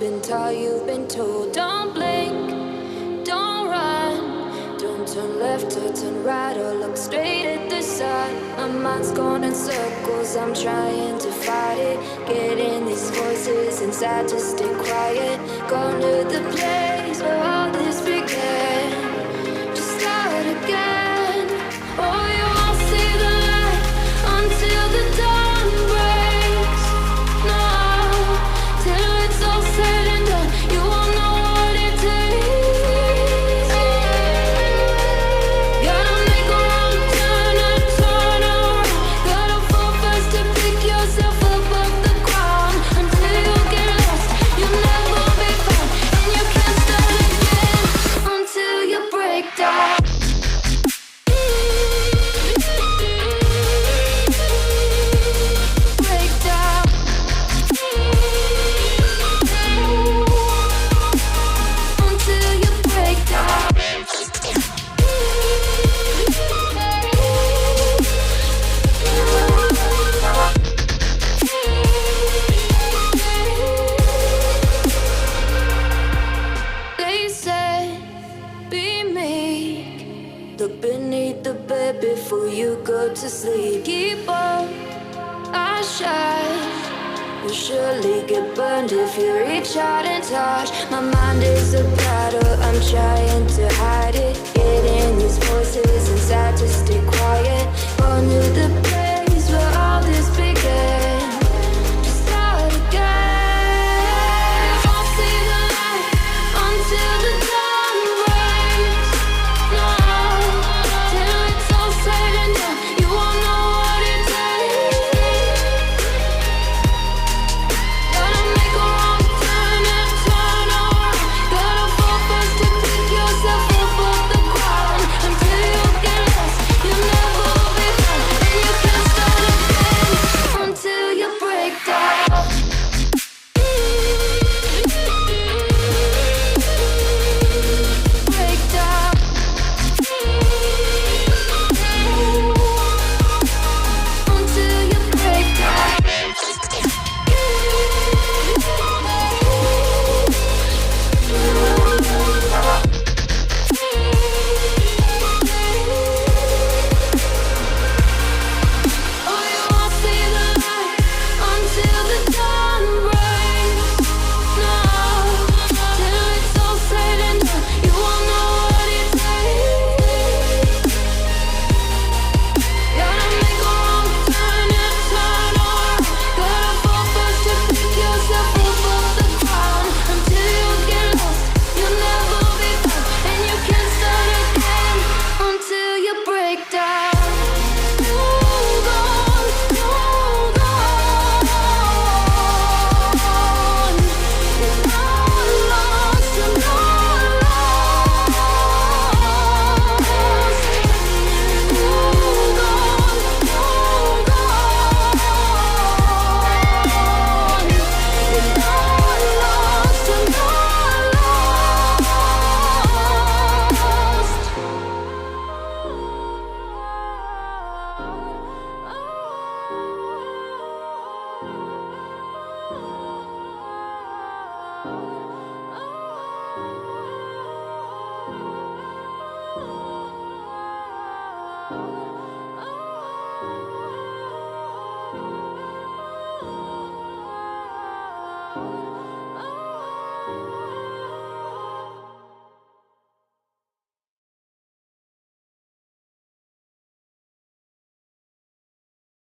been taught, you've been told. Don't blink, don't run, don't turn left or turn right or look straight at the sun. My mind's going in circles, I'm trying to fight it. Getting these voices inside to stay quiet. Going to the place where all this began. Just start again. Oh, you won't see the light until the dawn breaks. No, till it's all said and done, you won't know what it takes. Gotta make a wrong turn and turn around. Gotta fall fast to pick yourself up off the ground. Until you get lost, you'll never be found. And you can't start again until you break down. Break down. Until you break down. They said, be meek. Look beneath the bed before you go to sleep. Keep on, I shine. You'll surely get burned if you reach out and touch. My mind is a battle, I'm trying to hide it. Getting these voices inside to stay quiet. Going to the place where all this began.